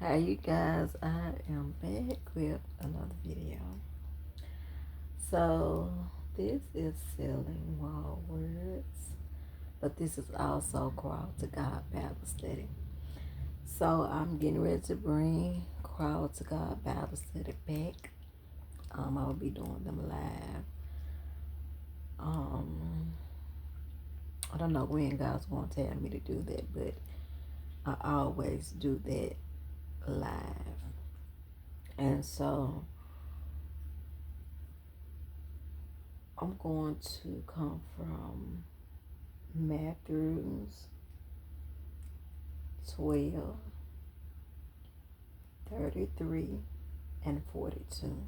Hi you guys, I am back with another video. So this is selling wall words, but this is also Crawl to God Bible Study. So I'm getting ready to bring Crawl to God Bible Study back. I will be doing them live. I don't know when God's going to tell me to do that, but I always do that live. And so I'm going to come from Matthews 12, 33, and 42.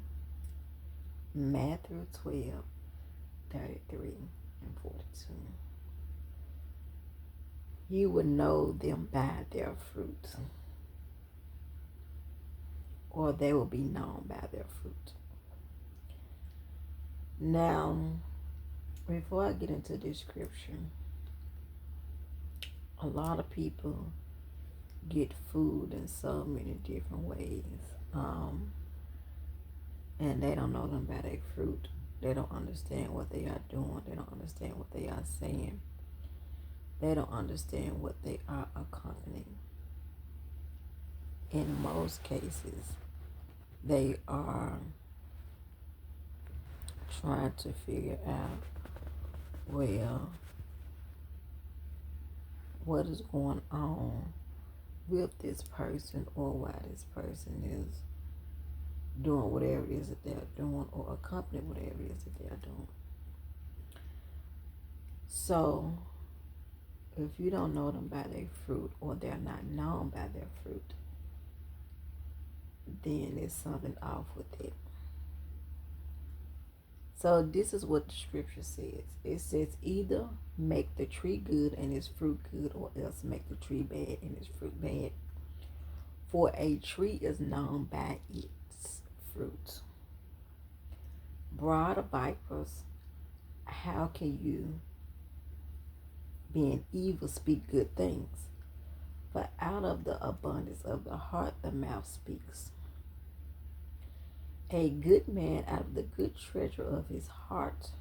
Matthew 12, 33, and 42. You will know them by their fruit, or they will be known by their fruit. Now, before I get into this scripture, a lot of people get food in so many different ways. And they don't know them by their fruit. They don't understand what they are doing. They don't understand what they are saying. They don't understand what they are accompanying. In most cases, they are trying to figure out, well, what is going on with this person, or why this person is doing whatever it is that they're doing, or accompanying whatever it is that they're doing. So, if you don't know them by their fruit, or they're not known by their fruit, then there's something off with it. So this is what the scripture says. It says, either make the tree good and its fruit good, or else make the tree bad and its fruit bad. For a tree is known by its fruit. Brood of vipers, how can you, being evil, speak good things? For out of the abundance of the heart the mouth speaks. A good man out of the good treasure of his heart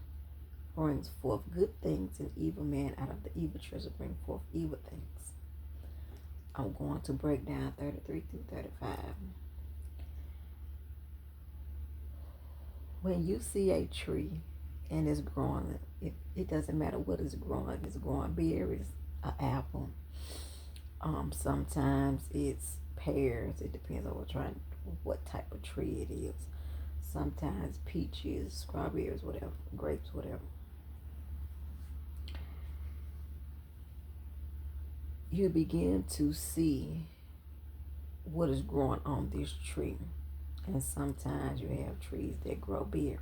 brings forth good things, and evil man out of the evil treasure brings forth evil things. I'm going to break down 33 through 35. When you see a tree and it's growing, it doesn't matter what it's growing. It's growing berries, an apple. Sometimes it's pears. It depends on what type of tree it is. Sometimes peaches, strawberries, whatever, grapes, whatever. You begin to see what is growing on this tree. And sometimes you have trees that grow berries.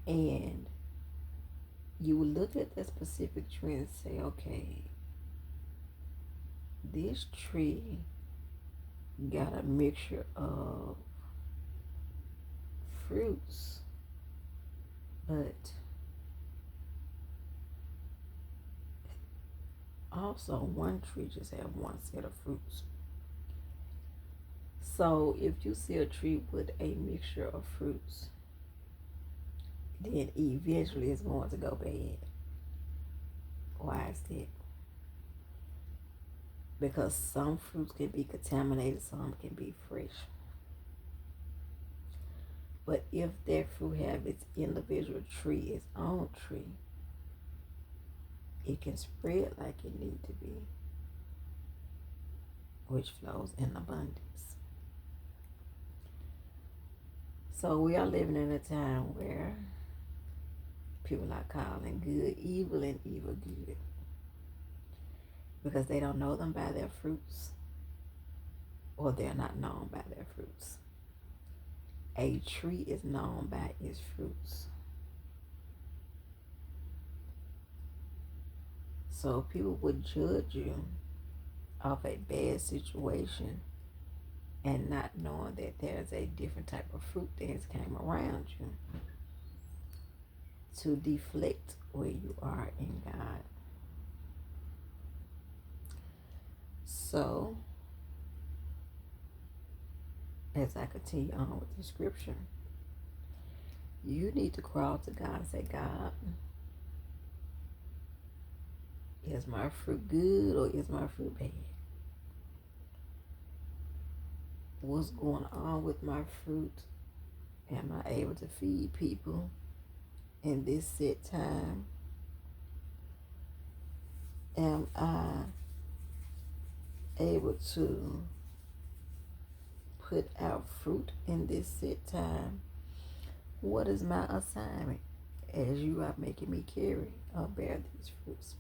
And you will look at that specific tree and say, okay, this tree got a mixture of fruits, but also one tree just have one set of fruits. So if you see a tree with a mixture of fruits, then eventually it's going to go bad. Why is that? Because some fruits can be contaminated, some can be fresh. But if that fruit have its individual tree, its own tree, it can spread like it need to be, which flows in abundance. So we are living in a time where people are calling good evil and evil good, because they don't know them by their fruits, or they're not known by their fruits. A tree is known by its fruits. So people would judge you off a bad situation and not knowing that there's a different type of fruit that has came around you to deflect where you are in God. So as I continue on with the scripture, you need to crawl to God and say, God, is my fruit good or is my fruit bad? What's going on with my fruit? Am I able to feed people in this set time? Am I able to put out fruit in this set time? What is my assignment as you are making me carry or bear these fruits?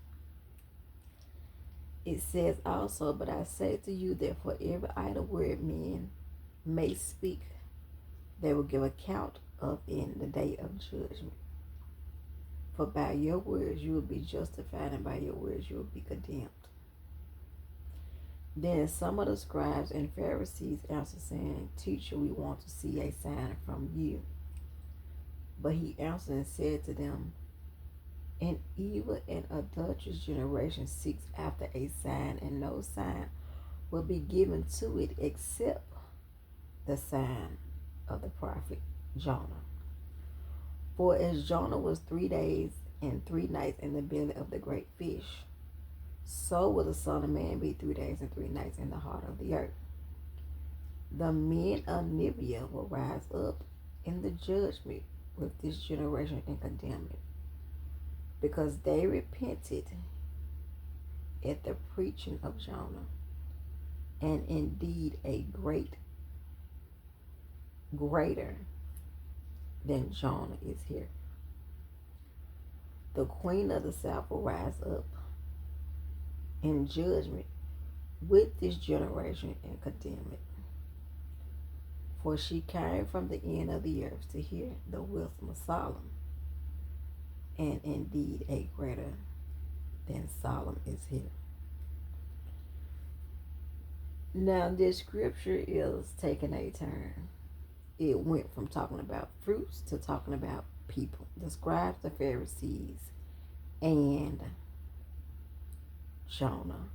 It says also, but I say to you that for every idle word men may speak, they will give account of in the day of judgment. For by your words you will be justified, and by your words you will be condemned. Then some of the scribes and Pharisees answered, saying, Teacher, we want to see a sign from you. But he answered and said to them, An evil and adulterous generation seeks after a sign, and no sign will be given to it except the sign of the prophet Jonah. For as Jonah was 3 days and 3 nights in the belly of the great fish, so will the Son of Man be 3 days and 3 nights in the heart of the earth. The men of Nineveh will rise up in the judgment with this generation and condemn it, because they repented at the preaching of Jonah, and indeed a greater than Jonah is here. The queen of the south will rise up in judgment with this generation and condemn it. For she came from the end of the earth to hear the wisdom of Solomon, and indeed a greater than Solomon is here. Now this scripture is taking a turn. It went from talking about fruits to talking about people. The scribes, the Pharisees, and Jonah,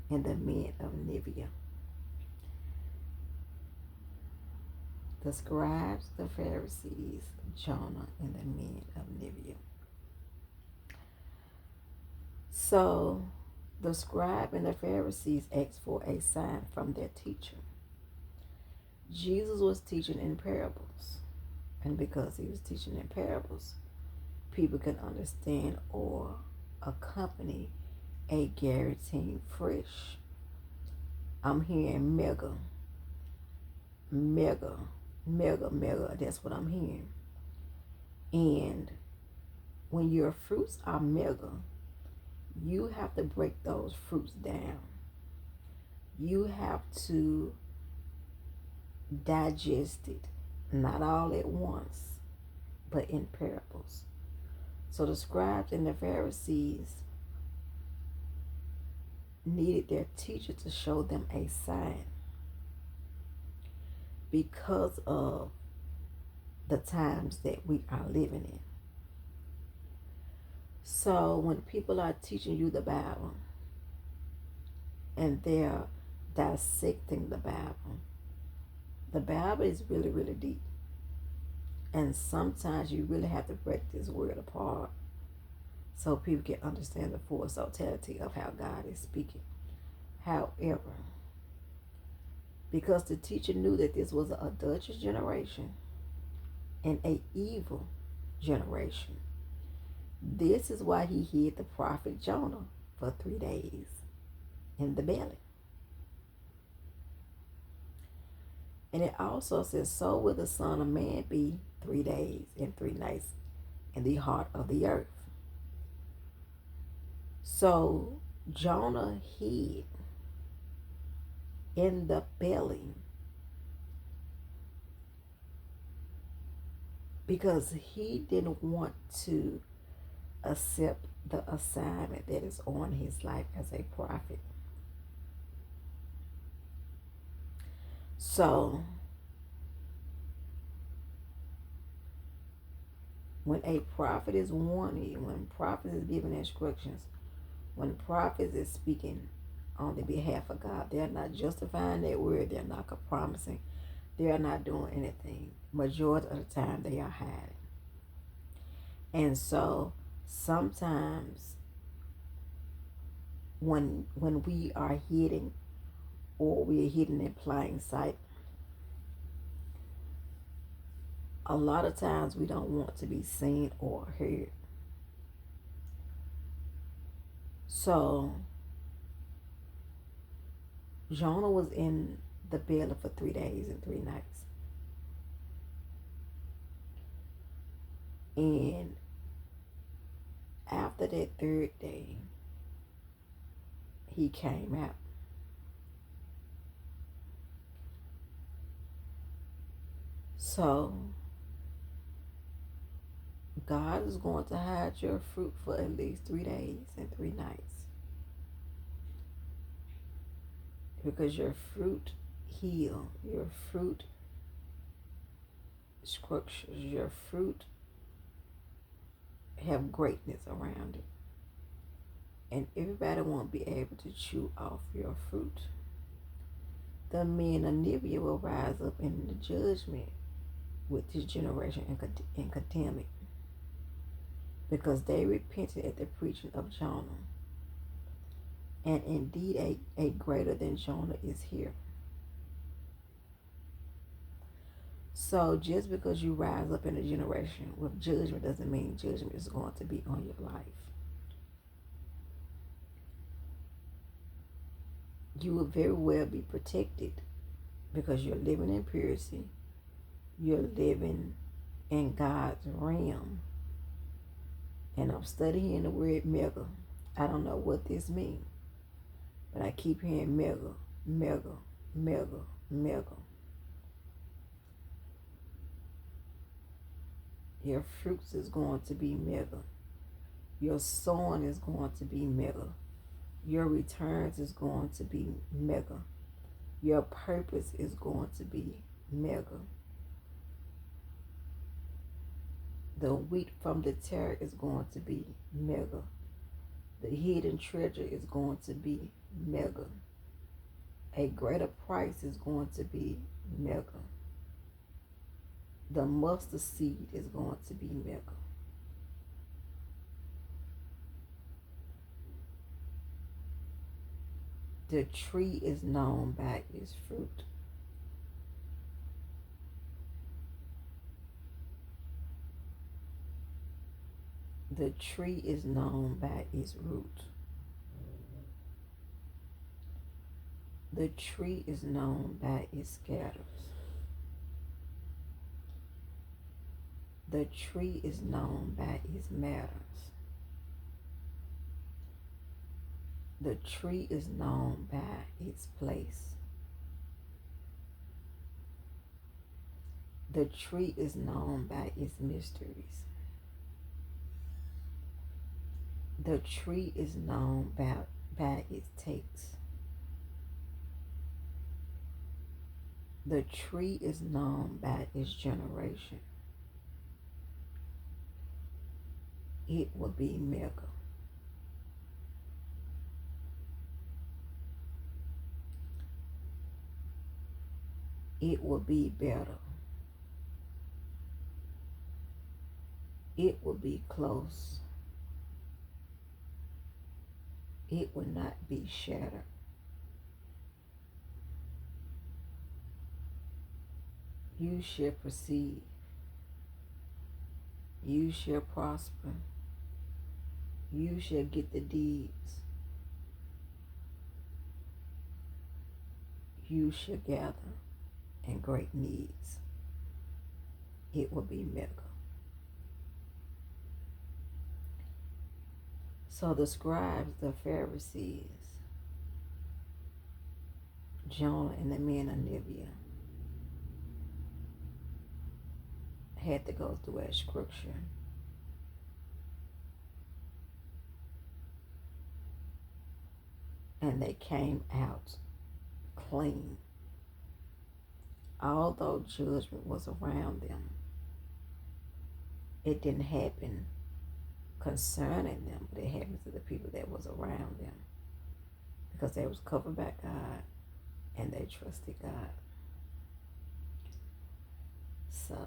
and the men of Nineveh. The scribes, the Pharisees, Jonah, and the men of Nineveh. So the scribe and the Pharisees asked for a sign from their teacher. Jesus was teaching in parables, and because he was teaching in parables, people can understand or accompany a guaranteed fresh. I'm hearing mega. That's what I'm hearing. And when your fruits are mega, you have to break those fruits down. You have to digest it, not all at once, but in parables. So the scribes and the Pharisees needed their teacher to show them a sign because of the times that we are living in. So when people are teaching you the Bible and they're dissecting the Bible is really, really deep. And sometimes you really have to break this word apart so people can understand the full totality of how God is speaking. However, because the teacher knew that this was an adulterous generation and an evil generation, this is why he hid the prophet Jonah for 3 days in the belly. And it also says, so will the Son of Man be 3 days and 3 nights in the heart of the earth. So Jonah hid in the belly because he didn't want to accept the assignment that is on his life as a prophet. So when a prophet is warning, when a prophet is giving instructions, when a prophet is speaking on the behalf of God, they're not justifying that word, they're not promising They're not doing anything. Majority of the time they are hiding. And so sometimes when we are hidden, or we are hidden in plain sight, a lot of times we don't want to be seen or heard. So Jonah was in the belly for 3 days and 3 nights. And after that third day, he came out. So God is going to hide your fruit for at least 3 days and 3 nights. Because your fruit heal, your fruit scriptures, your fruit have greatness around it. And everybody won't be able to chew off your fruit. The men of Nineveh will rise up in the judgment with this generation and condemn it, because they repented at the preaching of Jonah. And indeed a greater than Jonah is here. So just because you rise up in a generation with judgment doesn't mean judgment is going to be on your life. You will very well be protected because you're living in purity. You're living in God's realm. And I'm studying the word mega. I don't know what this means, but I keep hearing mega, mega, mega, mega. Your fruits is going to be mega. Your sowing is going to be mega. Your returns is going to be mega. Your purpose is going to be mega. The wheat from the tare is going to be mega. The hidden treasure is going to be mega. A greater price is going to be mega. The mustard seed is going to be mega. The tree is known by its fruit. The tree is known by its root. The tree is known by its scatters. The tree is known by its matters. The tree is known by its place. The tree is known by its mysteries. The tree is known by its takes. The tree is known by its generation. It will be mega. It will be better. It will be close. It will not be shattered. You shall proceed. You shall prosper. You shall get the deeds. You shall gather in great needs. It will be mega. So the scribes, the Pharisees, Jonah, and the men of Nineveh had to go through a scripture. And they came out clean. Although judgment was around them, it didn't happen concerning them, but it happened to the people that was around them, because they was covered by God and they trusted God. So,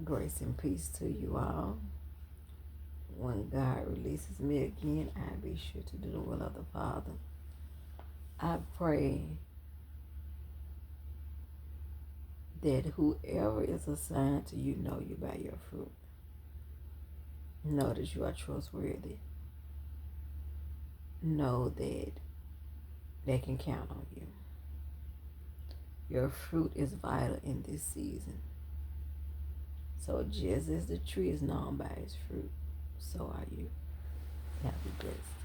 grace and peace to you all. When God releases me again, I'll be sure to do the will of the Father. I pray that whoever is assigned to you know you by your fruit. Know that you are trustworthy. Know that they can count on you. Your fruit is vital in this season. So just as the tree is known by its fruit, so are you. Have a blessed